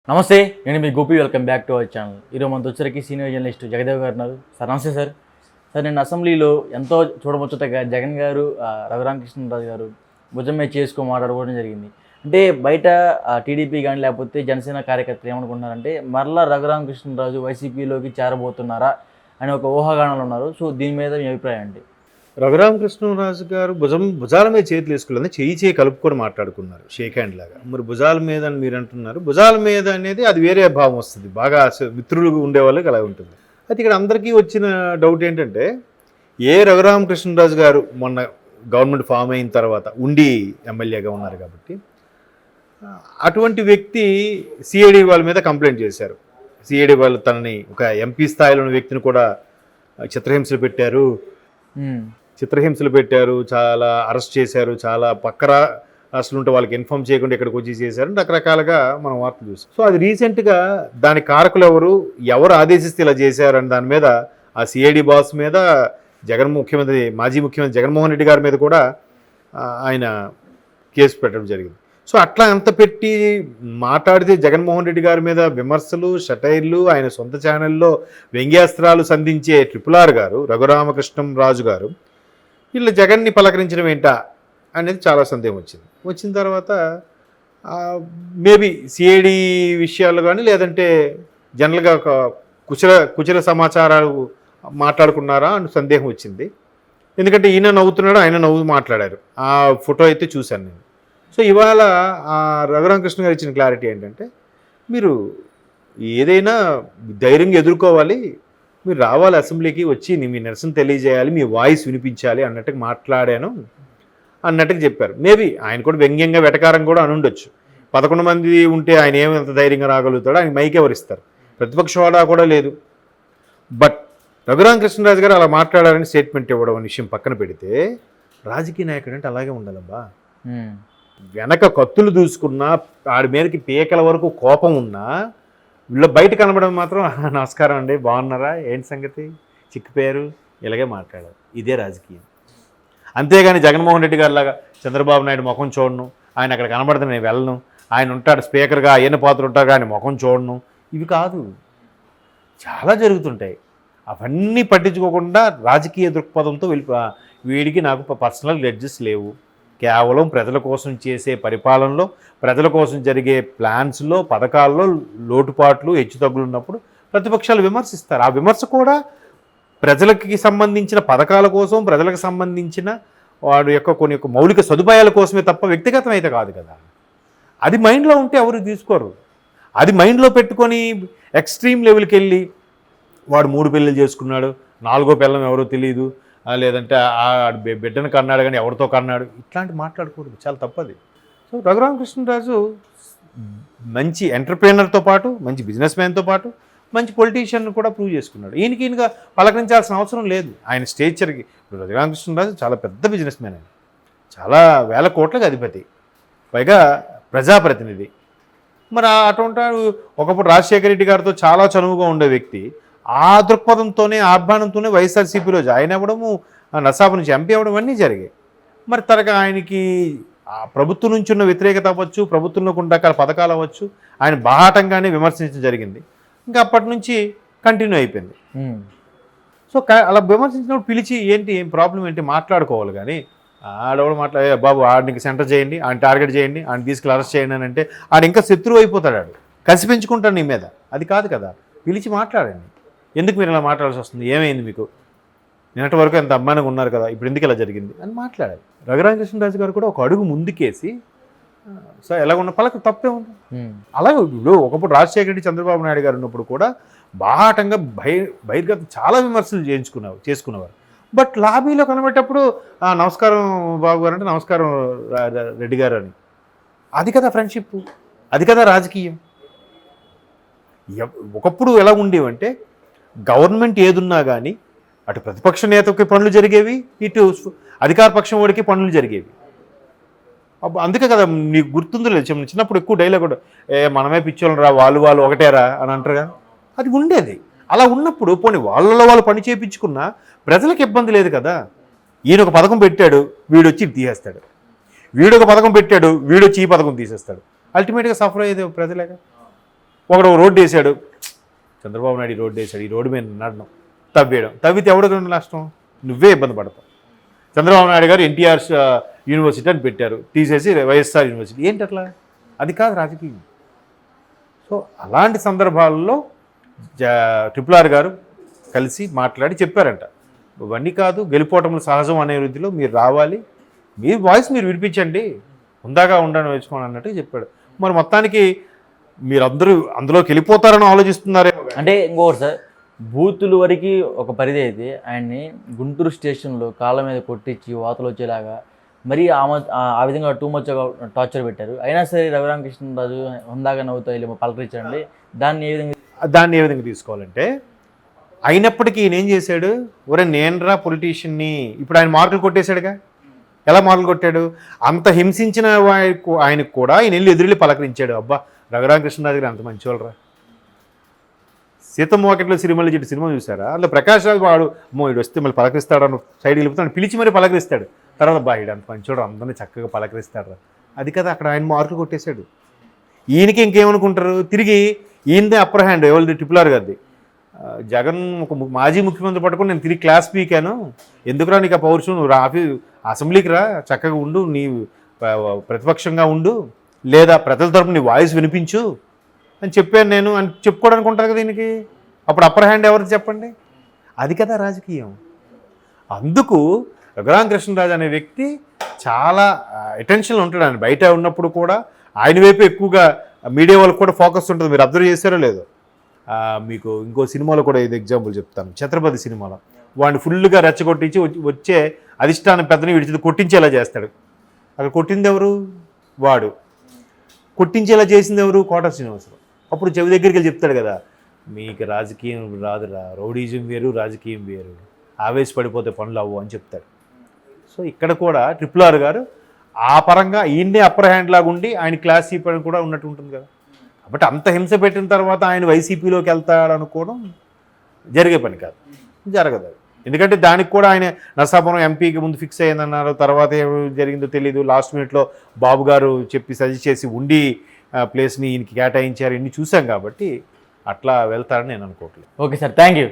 నమస్తే, నేను మీ Gopi. Welcome back to our channel. ఈరోజు మనతో వచ్చరికి సీనియర్ జర్నలిస్ట్ జగదేవ్ గారు ఉన్నారు. సార్ నమస్తే సార్. సార్ నేను అసెంబ్లీలో ఎంతో చూడముచ్చటగా జగన్ గారు రఘురామకృష్ణరాజు గారు భుజం మీద చేసుకొని మాట్లాడుకోవడం జరిగింది. అంటే బయట టీడీపీ కానీ లేకపోతే జనసేన కార్యకర్తలు ఏమనుకుంటున్నారంటే మరలా రఘురామకృష్ణరాజు వైసీపీలోకి చేరబోతున్నారా అని ఒక ఊహాగానాలు ఉన్నారు. సో దీని మీద మీ అభిప్రాయం అండి? రఘురామకృష్ణరాజు గారు భుజాల మీద చేతులు వేసుకోలేదు, చేయి కలుపుకొని మాట్లాడుకున్నారు, షేక్ హ్యాండ్ లాగా. మరి భుజాల మీద అని మీరు అంటున్నారు. భుజాల మీద అనేది అది వేరే భావం వస్తుంది, బాగా మిత్రులు ఉండేవాళ్ళకి అలా ఉంటుంది. అయితే ఇక్కడ అందరికీ వచ్చిన డౌట్ ఏంటంటే, రఘురామకృష్ణరాజు గారు మొన్న గవర్నమెంట్ ఫామ్ అయిన తర్వాత ఉండి ఎమ్మెల్యేగా ఉన్నారు కాబట్టి, అటువంటి వ్యక్తి సిఐడి వాళ్ళ మీద కంప్లైంట్ చేశారు. సిఐడి వాళ్ళు తనని ఒక ఎంపీ స్థాయిలో ఉన్న వ్యక్తిని కూడా చిత్రహింసలు పెట్టారు, చాలా అరెస్ట్ చేశారు, చాలా పక్క రాష్ట్రాలు ఉంటే వాళ్ళకి ఇన్ఫార్మ్ చేయకుండా ఇక్కడికి వచ్చి చేశారు, రకరకాలుగా మనం వార్తలు చూసాం. సో అది రీసెంట్గా దాని కారకులు ఎవరు ఆదేశిస్తే ఇలా చేశారని దాని మీద ఆ సిఐడి బాస్ మీద మాజీ ముఖ్యమంత్రి జగన్మోహన్ రెడ్డి గారి మీద కూడా ఆయన కేసు పెట్టడం జరిగింది. సో అట్లా అంత పెట్టి మాట్లాడితే జగన్మోహన్ రెడ్డి గారి మీద విమర్శలు, షటైర్లు, ఆయన సొంత ఛానల్లో వ్యంగ్యాస్త్రాలు సంధించే RRR గారు రఘురామకృష్ణరాజు గారు వీళ్ళు జగన్ని పలకరించడం ఏంటా అనేది చాలా సందేహం వచ్చిన తర్వాత మేబీ సిఐడి విషయాలు కానీ లేదంటే జనరల్గా ఒక కుశల సమాచారాలు మాట్లాడుకున్నారా అని సందేహం వచ్చింది. ఎందుకంటే ఈయన నవ్వుతున్నాడు, ఆయన మాట్లాడారు. ఆ ఫోటో అయితే చూశాను నేను. సో ఇవాళ రఘురామకృష్ణ గారు ఇచ్చిన క్లారిటీ ఏంటంటే, మీరు ఏదైనా ధైర్యంగా ఎదుర్కోవాలి, మీరు రావాలి అసెంబ్లీకి వచ్చి మీ నిరసన తెలియజేయాలి, మీ వాయిస్ వినిపించాలి అన్నట్టుగా మాట్లాడాను అన్నట్టుగా చెప్పారు. మేబీ ఆయన కూడా వ్యంగ్యంగా వెటకారం కూడా అనుండొచ్చు. 11 మంది ఉంటే ఆయన ఏమంత ధైర్యంగా రాగలుగుతాడో, ఆయన మైక్ ఎవరిస్తారు, ప్రతిపక్ష హోదా కూడా లేదు. బట్ రఘురామకృష్ణరాజు గారు అలా మాట్లాడాలని స్టేట్మెంట్ ఇవ్వడం అనే విషయం పక్కన పెడితే, రాజకీయ నాయకుడు అంటే అలాగే ఉండాలబ్బా. వెనక కత్తులు దూసుకున్నా, ఆడి మీదకి పీకల వరకు కోపం ఉన్నా, వీళ్ళు బయట కనబడడం మాత్రం నమస్కారం అండి, బాగున్నారా, ఏంటి సంగతి, చిక్కిపోయారు, ఇలాగే మాట్లాడారు. ఇదే రాజకీయం. అంతేగాని జగన్మోహన్ రెడ్డి గారి లాగా చంద్రబాబు నాయుడు ముఖం చూడను, ఆయన అక్కడ కనబడితే నేను వెళ్ళను, ఆయన ఉంటాడు స్పీకర్గా, ఆయన పాత్ర ఉంటారు కానీ ముఖం చూడను, ఇవి కాదు. చాలా జరుగుతుంటాయి. అవన్నీ పట్టించుకోకుండా రాజకీయ దృక్పథంతో వీడికి నాకు పర్సనల్ గ్రెడ్జెస్ లేవు, కేవలం ప్రజల కోసం చేసే పరిపాలనలో, ప్రజల కోసం జరిగే ప్లాన్స్లో, పథకాల్లో లోటుపాట్లు, హెచ్చుతగ్గులు ఉన్నప్పుడు ప్రతిపక్షాలు విమర్శిస్తారు. ఆ విమర్శ కూడా ప్రజలకి సంబంధించిన పథకాల కోసం, ప్రజలకు సంబంధించిన వాడు యొక్క కొన్ని మౌలిక సదుపాయాల కోసమే తప్ప వ్యక్తిగతం అయితే కాదు కదా. అది మైండ్లో ఉంటే ఎవరు తీసుకోరు. అది మైండ్లో పెట్టుకొని ఎక్స్ట్రీమ్ లెవెల్కి వెళ్ళి వాడు 3 పెళ్ళిళ్ళు చేసుకున్నాడు, 4వ పిల్లం ఎవరో తెలియదు, లేదంటే ఆ బిడ్డను కన్నాడు కానీ ఎవరితో కన్నాడు, ఇట్లాంటి మాట్లాడకూడదు, చాలా తప్పది. సో రఘురామకృష్ణరాజు మంచి ఎంటర్ప్రీనర్తో పాటు, మంచి బిజినెస్ మ్యాన్తో పాటు, మంచి పొలిటీషియన్ కూడా ప్రూవ్ చేసుకున్నాడు. ఈయనగా పలకరించాల్సిన అవసరం లేదు. ఆయన స్టేచర్కి ఇప్పుడు రఘురామకృష్ణరాజు చాలా పెద్ద బిజినెస్ మ్యాన్, ఆయన చాలా వేల కోట్లకు అధిపతి, పైగా ప్రజాప్రతినిధి. మరి అటువంటి ఒకప్పుడు రాజశేఖర రెడ్డి గారితో చాలా చనువుగా ఉండే వ్యక్తి ఆ దృక్పథంతోనే, ఆహ్వానంతోనే వైఎస్ఆర్సీపీలో జాయిన్ అవ్వడము, నసాబు నుంచి ఎంపీ అవ్వడం అన్నీ జరిగాయి. మరి తరగా ఆయనకి ప్రభుత్వం నుంచి ఉన్న వ్యతిరేకత అవ్వచ్చు, ప్రభుత్వంలో కొన్ని రకాల పథకాలు అవ్వచ్చు, ఆయన బాహాటంగానే విమర్శించడం జరిగింది. ఇంకా అప్పటి నుంచి కంటిన్యూ అయిపోయింది. సో అలా విమర్శించినప్పుడు పిలిచి ఏం ప్రాబ్లం ఏంటి మాట్లాడుకోవాలి. కానీ ఆడవాడు బాబు ఆడికి సెంటర్ చేయండి, ఆయన టార్గెట్ చేయండి, ఆయన తీసుకెళ్ళి అరెస్ట్ చేయండి అని అంటే ఆడు ఇంకా శత్రువు అయిపోతాడు, ఆడు కసి పెంచుకుంటాడు నీ మీద. అది కాదు కదా, పిలిచి మాట్లాడండి. ఎందుకు మీరు ఇలా మాట్లాడాల్సి వస్తుంది, ఏమైంది మీకు, నిన్నటి వరకు ఎంత అమ్మాయిగా ఉన్నారు కదా, ఇప్పుడు ఎందుకు ఇలా జరిగింది అని మాట్లాడాలి. రఘురామకృష్ణరాజు గారు కూడా ఒక అడుగు ముందుకేసి సార్ ఎలా ఉన్న పలక తప్పే ఉంది. అలాగే ఇప్పుడు ఒకప్పుడు రాజశేఖర రెడ్డి, చంద్రబాబు నాయుడు గారు ఉన్నప్పుడు కూడా బాహాటంగా బహిర్గత చాలా విమర్శలు చేసుకునేవారు. బట్ లాబీలో కనబడేటప్పుడు నమస్కారం బాబు గారు అంటే నమస్కారం రెడ్డి గారు అని. అది కదా ఫ్రెండ్షిప్, అది కదా రాజకీయం. ఒకప్పుడు ఎలా ఉండేవంటే, గవర్నమెంట్ ఏదున్నా కానీ అటు ప్రతిపక్ష నేతకి పనులు జరిగేవి, ఇటు అధికార పక్షం వాడికి పనులు జరిగేవి. అందుకే కదా నీకు గుర్తుందో లేదు, చిన్నప్పుడు ఎక్కువ డైలాగ్ కూడా మనమే పిచ్చోళ్ళం రా, వాళ్ళు ఒకటేరా అని అంటారు కదా, అది ఉండేది. అలా ఉన్నప్పుడు పోనీ వాళ్ళు పని చేయించుకున్నా ప్రజలకు ఇబ్బంది లేదు కదా. ఈయన ఒక పథకం పెట్టాడు, వీడొచ్చి తీసేస్తాడు, వీడొక పథకం పెట్టాడు, వీడొచ్చి ఈ పథకం తీసేస్తాడు, అల్టిమేట్గా సఫర్ అయ్యేది ప్రజలేగా. ఒకడు రోడ్డు వేసాడు, చంద్రబాబు నాయుడు ఈ రోడ్డు వేసాడు, ఈ రోడ్డు మీద నడడం తవ్వేయడం, తవ్వితే ఎవరికి నష్టం? నువ్వే ఇబ్బంది పడతావు. చంద్రబాబు నాయుడు గారు ఎన్టీఆర్ యూనివర్సిటీ అని పెట్టారు, తీసేసి వైఎస్ఆర్ యూనివర్సిటీ. ఏంటి అట్లా? అది కాదు రాజకీయం. సో అలాంటి సందర్భాల్లో RRR గారు కలిసి మాట్లాడి చెప్పారంట, ఇవన్నీ కాదు, గెలుపోవటములు సహజం అనే వృద్ధిలో మీరు రావాలి, మీ వాయిస్ మీరు వినిపించండి, హుందాగా ఉండని వేసుకోండి అన్నట్టు చెప్పాడు. మరి మొత్తానికి మీరందరూ అందులోకి వెళ్ళిపోతారని ఆలోచిస్తున్నారే. అంటే ఇంకొకటి సార్, బూతుల వరకు ఒక పరిధి అయితే ఆయన్ని గుంటూరు స్టేషన్లో కాళ్ళ మీద కొట్టించి వాతలు వచ్చేలాగా మరి ఆ విధంగా టూ మచ్ టార్చర్ పెట్టారు. అయినా సరే రఘురామకృష్ణరాజు హుందాగా నవ్వుతో వెళ్ళి పలకరించండి. దాన్ని ఏ విధంగా తీసుకోవాలంటే, అయినప్పటికీ ఈయన ఏం చేశాడు, ఒరే నేనరా పొలిటీషియన్ని, ఇప్పుడు ఆయన మార్కులు కొట్టేశాడుగా. ఎలా మార్కులు కొట్టాడు? అంత హింసించిన ఆయనకు కూడా ఆయన వెళ్ళి ఎదురెళ్ళి పలకరించాడు. అబ్బా రఘురామకృష్ణరాజు గారు అంత మంచివాళ్ళరా. సీతమ్మ వాకిట్లో సిరిమల్లి చెట్టు సినిమా చూసారా? అందులో ప్రకాష్ రాజు వాడు వీడు వస్తే మళ్ళీ పలకరిస్తాడు, సైడ్ వెళ్ళిపోతాడు, పిలిచి మరీ పలకరిస్తాడు. తర్వాత బాయిడు అంత మంచివాడు, అందరినీ చక్కగా పలకరిస్తాడు. అది కదా అక్కడ ఆయన మార్కులు కొట్టేశాడు. ఈయనకి ఇంకేమనుకుంటారు, తిరిగి ఈయనదే అప్పర్ హ్యాండ్. ఎవరిది? RRR గారిది. జగన్ ఒక మాజీ ముఖ్యమంత్రి పట్టుకుని నేను తిరిగి క్లాస్ పీకాను, ఎందుకురా నీకు ఆ పౌరుషం, నువ్వు అసెంబ్లీకి రా, చక్కగా ఉండు, నీ ప్రతిపక్షంగా ఉండు, లేదా ప్రజల తరపున నీ వాయిస్ వినిపించు అని చెప్పాను నేను అని చెప్పుకోవడానికి ఉంటారు కదా దీనికి. అప్పుడు అప్పర్ హ్యాండ్ ఎవరికి చెప్పండి? అది కదా రాజకీయం. అందుకు రఘురామకృష్ణరాజు అనే వ్యక్తి చాలా అటెన్షన్లో ఉంటాడు. ఆయన బయట ఉన్నప్పుడు కూడా ఆయన వైపు ఎక్కువగా మీడియా వాళ్ళకి కూడా ఫోకస్ ఉంటుంది. మీరు అబ్జర్వ్ చేశారో లేదో? మీకు ఇంకో సినిమాలో కూడా ఇది ఎగ్జాంపుల్ చెప్తాను. ఛత్రపతి సినిమాలో వాడిని ఫుల్గా రెచ్చగొట్టించి వచ్చే అధిష్టానం పెద్దని విడిచి కొట్టించేలా చేస్తాడు. అక్కడ కొట్టింది ఎవరు? వాడు. కొట్టించేలా చేసింది ఎవరు? కోట శ్రీనివాసరావు. అప్పుడు చెవి దగ్గరికి వెళ్ళి చెప్తాడు కదా, మీకు రాజకీయం రాదురా, రౌడీజం వేరు రాజకీయం వేరు, ఆవేశపడిపోతే పనులు అవ్వు అని చెప్తాడు. సో ఇక్కడ కూడా RRR గారు ఆ పరంగా ఈయన్నే అప్పర్ హ్యాండ్ లాగా ఉండి ఆయన క్లాస్ పని కూడా ఉన్నట్టు ఉంటుంది కదా. కాబట్టి అంత హింస పెట్టిన తర్వాత ఆయన వైసీపీలోకి వెళ్తాడనుకోవడం జరిగే పని కాదు, జరగదు. ఎందుకంటే దానికి కూడా ఆయన నరసాపురం ఎంపీకి ముందు ఫిక్స్ అయ్యిందన్నారు, తర్వాత ఏమి జరిగిందో తెలియదు. లాస్ట్ మినిట్లో బాబు గారు చెప్పి సజెస్ట్ చేసి ఉండి ప్లేస్ని ఈయనకి కేటాయించారు, ఇన్ని చూసాం. కాబట్టి అట్లా వెళ్తారని నేను అనుకోవట్లేదు. Okay sir, thank you.